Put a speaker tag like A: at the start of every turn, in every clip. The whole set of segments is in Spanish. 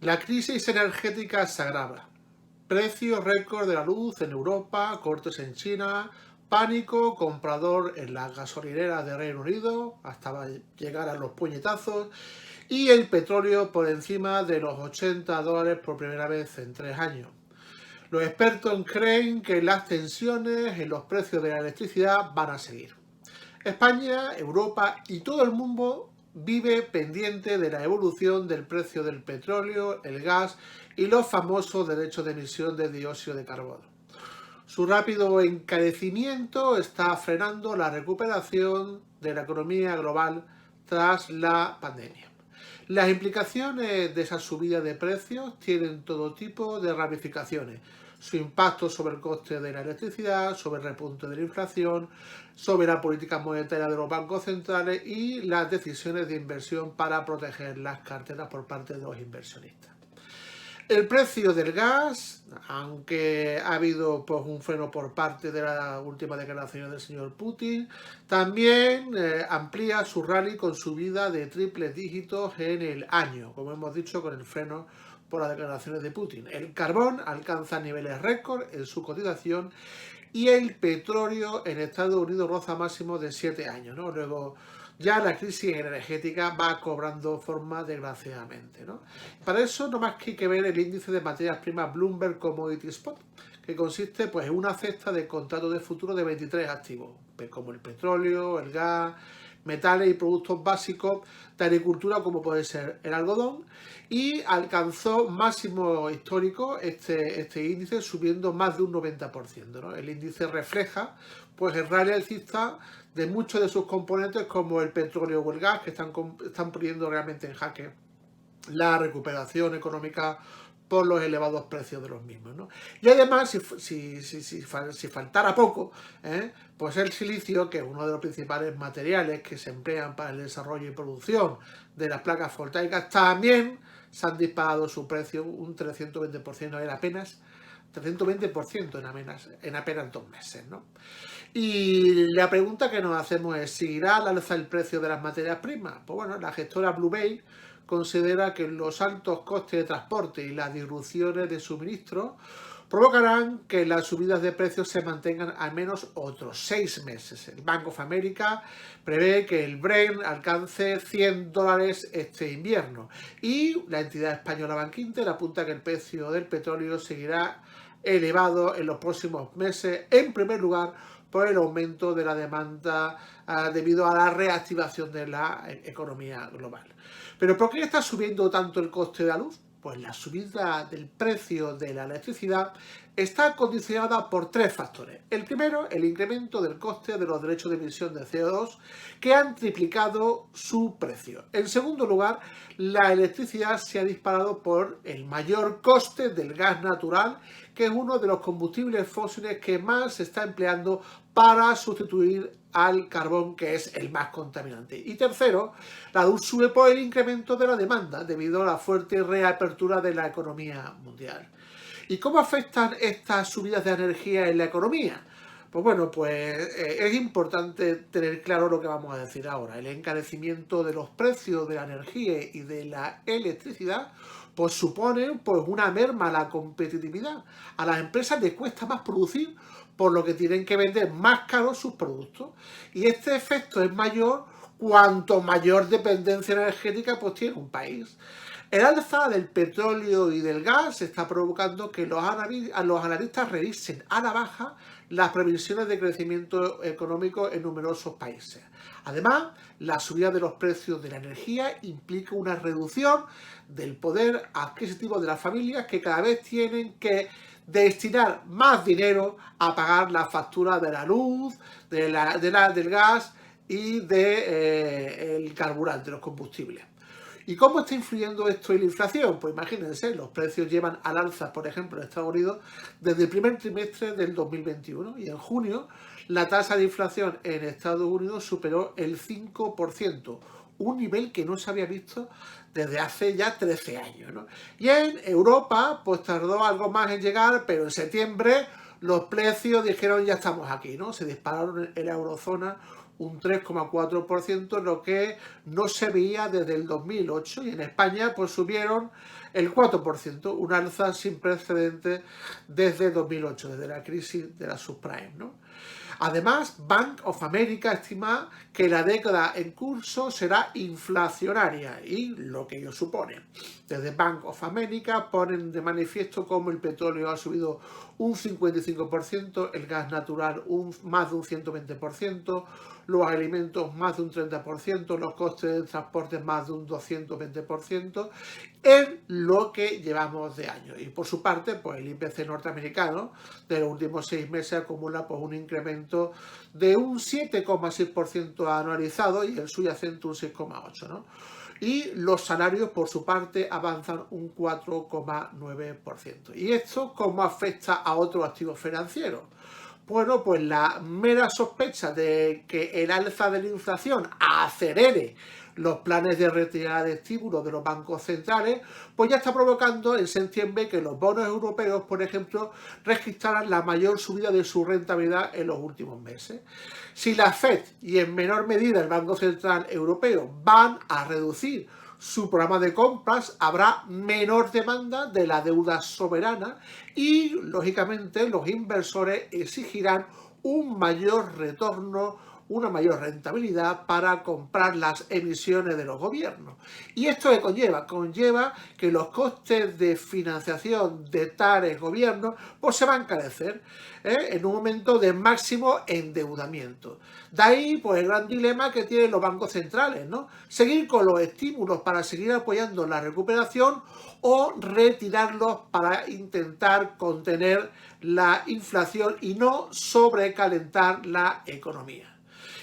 A: La crisis energética se agrava. Precios récord de la luz en Europa, cortes en China, pánico comprador en las gasolineras de Reino Unido, hasta llegar a los puñetazos, y el petróleo por encima de los $80 por primera vez en 3 años. Los expertos creen que las tensiones en los precios de la electricidad van a seguir. España, Europa y todo el mundo vive pendiente de la evolución del precio del petróleo, el gas y los famosos derechos de emisión de dióxido de carbono. Su rápido encarecimiento está frenando la recuperación de la economía global tras la pandemia. Las implicaciones de esa subida de precios tienen todo tipo de ramificaciones. Su impacto sobre el coste de la electricidad, sobre el repunte de la inflación, sobre la política monetaria de los bancos centrales y las decisiones de inversión para proteger las carteras por parte de los inversionistas. El precio del gas, aunque ha habido pues, un freno por parte de la última declaración del señor Putin, también amplía su rally con subida de triples dígitos en el año, como hemos dicho, con el freno por las declaraciones de Putin. El carbón alcanza niveles récord en su cotización y el petróleo en Estados Unidos roza máximo de 7 años, ¿no? Luego ya la crisis energética va cobrando forma desgraciadamente, ¿no? Para eso no más que hay que ver el índice de materias primas Bloomberg Commodity Spot, que consiste pues, en una cesta de contratos de futuro de 23 activos, como el petróleo, el gas, metales y productos básicos de agricultura como puede ser el algodón, y alcanzó máximo histórico este índice subiendo más de un 90%, ¿no? El índice refleja pues el rally alcista de muchos de sus componentes como el petróleo o el gas que están poniendo realmente en jaque la recuperación económica por los elevados precios de los mismos, ¿no? Y además, si faltara poco, pues el silicio, que es uno de los principales materiales que se emplean para el desarrollo y producción de las placas fotovoltaicas, también se han disparado su precio un 320% en apenas 320% en apenas 2 meses, ¿no? Y la pregunta que nos hacemos es, ¿seguirá al alza el precio de las materias primas? Pues bueno, la gestora Blue Bay considera que los altos costes de transporte y las disrupciones de suministro provocarán que las subidas de precios se mantengan al menos otros 6 meses. El Bank of America prevé que el Brent alcance $100 este invierno y la entidad española Bankinter apunta que el precio del petróleo seguirá elevado en los próximos meses, en primer lugar por el aumento de la demanda debido a la reactivación de la economía global. ¿Pero por qué está subiendo tanto el coste de la luz? Pues la subida del precio de la electricidad está condicionada por 3 factores. El primero, el incremento del coste de los derechos de emisión de CO2, que han triplicado su precio. En segundo lugar, la electricidad se ha disparado por el mayor coste del gas natural, que es uno de los combustibles fósiles que más se está empleando para sustituir al carbón, que es el más contaminante. Y tercero, la luz sube por el incremento de la demanda debido a la fuerte reapertura de la economía mundial. ¿Y cómo afectan estas subidas de energía en la economía? Pues bueno, es importante tener claro lo que vamos a decir ahora. El encarecimiento de los precios de la energía y de la electricidad pues supone pues una merma a la competitividad. A las empresas les cuesta más producir, por lo que tienen que vender más caros sus productos. Y este efecto es mayor cuanto mayor dependencia energética pues tiene un país. El alza del petróleo y del gas está provocando que los analistas revisen a la baja las previsiones de crecimiento económico en numerosos países. Además, la subida de los precios de la energía implica una reducción del poder adquisitivo de las familias que cada vez tienen que destinar más dinero a pagar la factura de la luz, del gas y del carburante, los combustibles. ¿Y cómo está influyendo esto en la inflación? Pues imagínense, los precios llevan al alza, por ejemplo, en Estados Unidos desde el primer trimestre del 2021 y en junio la tasa de inflación en Estados Unidos superó el 5%, un nivel que no se había visto desde hace ya 13 años, ¿no? Y en Europa, pues tardó algo más en llegar, pero en septiembre los precios dijeron ya estamos aquí, ¿no? Se dispararon en la eurozona un 3,4%, lo que no se veía desde el 2008, y en España pues subieron el 4%, un alza sin precedentes desde 2008, desde la crisis de la subprime, ¿no? Además, Bank of America estima que la década en curso será inflacionaria y lo que ello supone. Desde Bank of America ponen de manifiesto cómo el petróleo ha subido un 55%, el gas natural más de un 120%, los alimentos más de un 30%, los costes de transporte más de un 220% en lo que llevamos de año. Y por su parte, pues el IPC norteamericano de los últimos 6 meses acumula pues un incremento de un 7,6% anualizado y el subyacente un 6,8%, ¿no? Y los salarios, por su parte, avanzan un 4,9%. ¿Y esto cómo afecta a otros activos financieros? Bueno, pues la mera sospecha de que el alza de la inflación acelere los planes de retirada de estímulos de los bancos centrales, pues ya está provocando en septiembre que los bonos europeos, por ejemplo, registraran la mayor subida de su rentabilidad en los últimos meses. Si la Fed y en menor medida el Banco Central Europeo van a reducir su programa de compras, habrá menor demanda de la deuda soberana y, lógicamente, los inversores exigirán un mayor retorno, una mayor rentabilidad para comprar las emisiones de los gobiernos. ¿Y esto qué conlleva? Conlleva que los costes de financiación de tales gobiernos pues se van a encarecer en un momento de máximo endeudamiento. De ahí pues el gran dilema que tienen los bancos centrales, ¿no? Seguir con los estímulos para seguir apoyando la recuperación o retirarlos para intentar contener la inflación y no sobrecalentar la economía.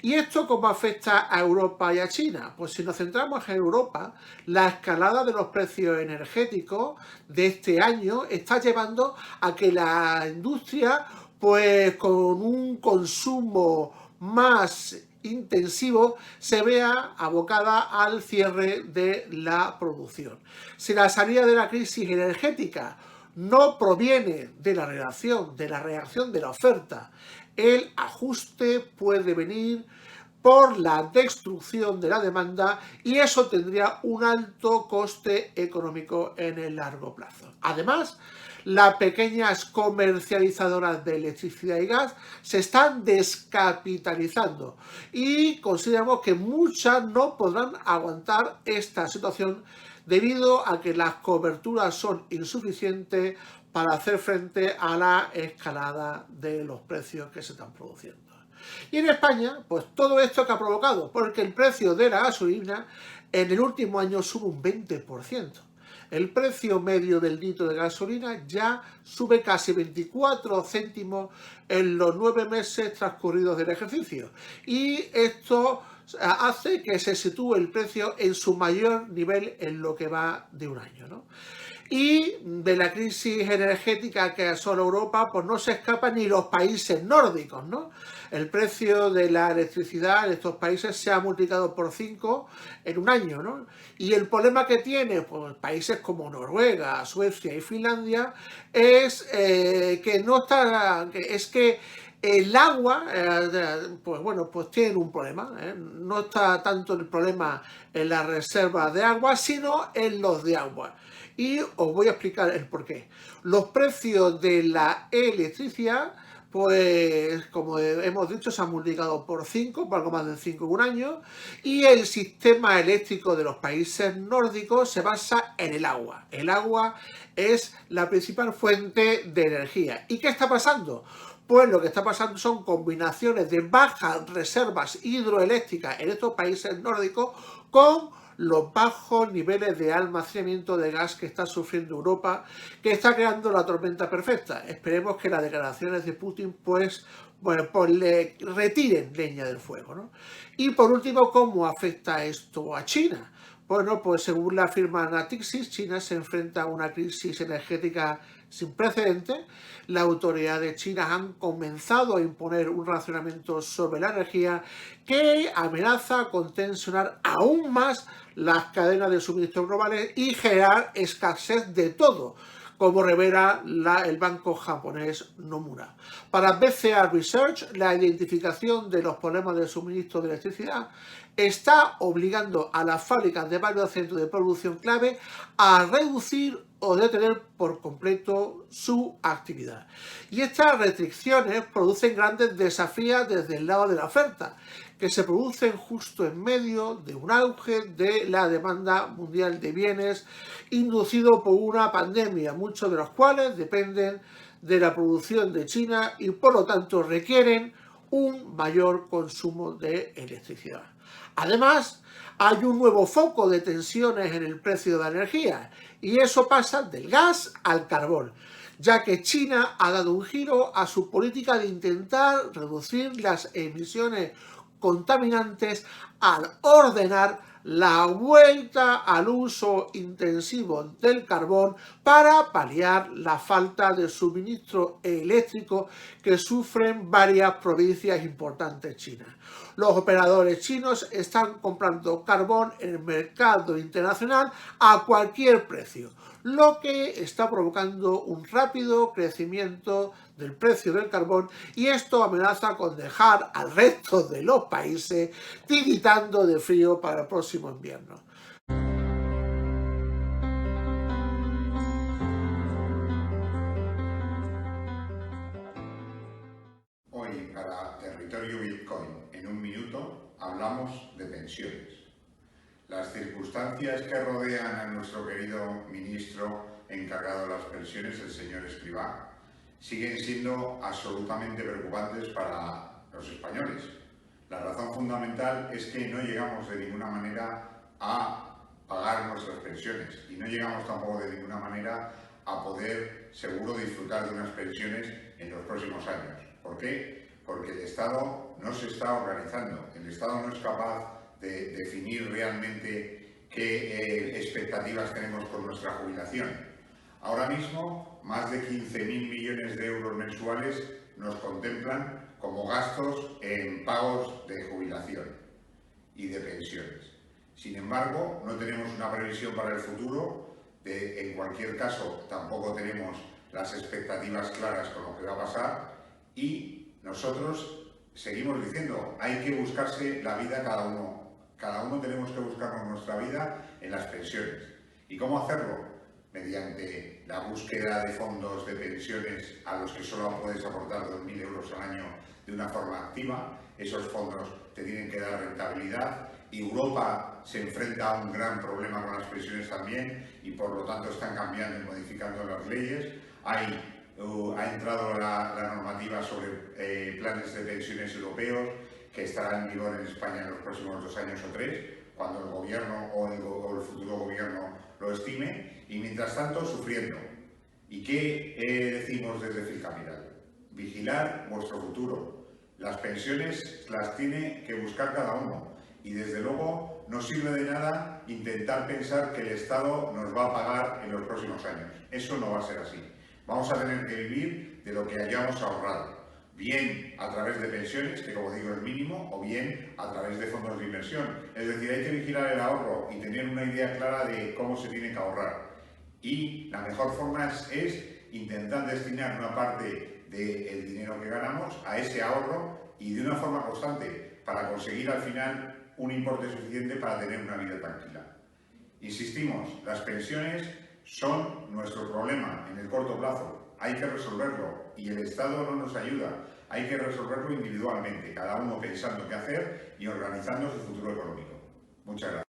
A: ¿Y esto cómo afecta a Europa y a China? Pues si nos centramos en Europa, la escalada de los precios energéticos de este año está llevando a que la industria, pues con un consumo más intensivo, se vea abocada al cierre de la producción. Si la salida de la crisis energética no proviene de la reacción de la oferta, el ajuste puede venir por la destrucción de la demanda y eso tendría un alto coste económico en el largo plazo. Además, las pequeñas comercializadoras de electricidad y gas se están descapitalizando y consideramos que muchas no podrán aguantar esta situación debido a que las coberturas son insuficientes para hacer frente a la escalada de los precios que se están produciendo. Y en España, pues todo esto que ha provocado, porque el precio de la gasolina en el último año sube un 20%. El precio medio del litro de gasolina ya sube casi 24 céntimos en los 9 meses transcurridos del ejercicio. Y esto hace que se sitúe el precio en su mayor nivel en lo que va de un año, ¿no? Y de la crisis energética que asola Europa, pues no se escapan ni los países nórdicos, ¿no? El precio de la electricidad en estos países se ha multiplicado por 5 en un año, ¿no? Y el problema que tiene pues, países como Noruega, Suecia y Finlandia es que el agua, pues bueno, pues tiene un problema, ¿eh? No está tanto el problema en las reservas de agua, sino en los de agua. Y os voy a explicar el porqué. Los precios de la electricidad, pues como hemos dicho, se han multiplicado por 5, por algo más de 5 en un año, y el sistema eléctrico de los países nórdicos se basa en el agua. El agua es la principal fuente de energía. ¿Y qué está pasando? Pues lo que está pasando son combinaciones de bajas reservas hidroeléctricas en estos países nórdicos con los bajos niveles de almacenamiento de gas que está sufriendo Europa, que está creando la tormenta perfecta. Esperemos que las declaraciones de Putin pues le retiren leña del fuego, ¿no? Y por último, ¿cómo afecta esto a China? Bueno, pues según la firma Natixis, China se enfrenta a una crisis energética sin precedentes. Las autoridades chinas han comenzado a imponer un racionamiento sobre la energía que amenaza con tensionar aún más las cadenas de suministro globales y generar escasez de todo, como revela el banco japonés Nomura. Para BCA Research, la identificación de los problemas de suministro de electricidad está obligando a las fábricas de varios centros de producción clave a reducir o detener por completo su actividad. Y estas restricciones producen grandes desafíos desde el lado de la oferta, que se producen justo en medio de un auge de la demanda mundial de bienes inducido por una pandemia, muchos de los cuales dependen de la producción de China y por lo tanto requieren un mayor consumo de electricidad. Además, hay un nuevo foco de tensiones en el precio de la energía y eso pasa del gas al carbón, ya que China ha dado un giro a su política de intentar reducir las emisiones contaminantes al ordenar la vuelta al uso intensivo del carbón para paliar la falta de suministro eléctrico que sufren varias provincias importantes chinas. Los operadores chinos están comprando carbón en el mercado internacional a cualquier precio, lo que está provocando un rápido crecimiento del precio del carbón y esto amenaza con dejar al resto de los países tiritando de frío para el próximo invierno.
B: Hoy, para Territorio Bitcoin, en un minuto, hablamos de pensiones. Las circunstancias que rodean a nuestro querido ministro encargado de las pensiones, el señor Escrivá, siguen siendo absolutamente preocupantes para los españoles. La razón fundamental es que no llegamos de ninguna manera a pagar nuestras pensiones y no llegamos tampoco de ninguna manera a poder seguro disfrutar de unas pensiones en los próximos años. ¿Por qué? Porque el Estado no se está organizando, el Estado no es capaz de definir realmente qué expectativas tenemos con nuestra jubilación. Ahora mismo, más de 15.000 millones de euros mensuales nos contemplan como gastos en pagos de jubilación y de pensiones. Sin embargo, no tenemos una previsión para el futuro, en cualquier caso tampoco tenemos las expectativas claras con lo que va a pasar y nosotros seguimos diciendo, hay que buscarse la vida cada uno. Cada uno tenemos que buscarnos nuestra vida en las pensiones. ¿Y cómo hacerlo? Mediante la búsqueda de fondos de pensiones a los que solo puedes aportar 2.000 euros al año de una forma activa. Esos fondos te tienen que dar rentabilidad. Europa se enfrenta a un gran problema con las pensiones también y por lo tanto están cambiando y modificando las leyes. Ha entrado la normativa sobre planes de pensiones europeos que estará en vigor en España en los próximos 2 años o 3, cuando el gobierno o el futuro gobierno lo estime, y mientras tanto sufriendo. ¿Y qué decimos desde Filcapital? Vigilar vuestro futuro. Las pensiones las tiene que buscar cada uno y desde luego no sirve de nada intentar pensar que el Estado nos va a pagar en los próximos años. Eso no va a ser así. Vamos a tener que vivir de lo que hayamos ahorrado. Bien a través de pensiones, que como digo es mínimo, o bien a través de fondos de inversión. Es decir, hay que vigilar el ahorro y tener una idea clara de cómo se tiene que ahorrar. Y la mejor forma es intentar destinar una parte del dinero que ganamos a ese ahorro y de una forma constante para conseguir al final un importe suficiente para tener una vida tranquila. Insistimos, las pensiones son nuestro problema en el corto plazo. Hay que resolverlo y el Estado no nos ayuda. Hay que resolverlo individualmente, cada uno pensando qué hacer y organizando su futuro económico. Muchas gracias.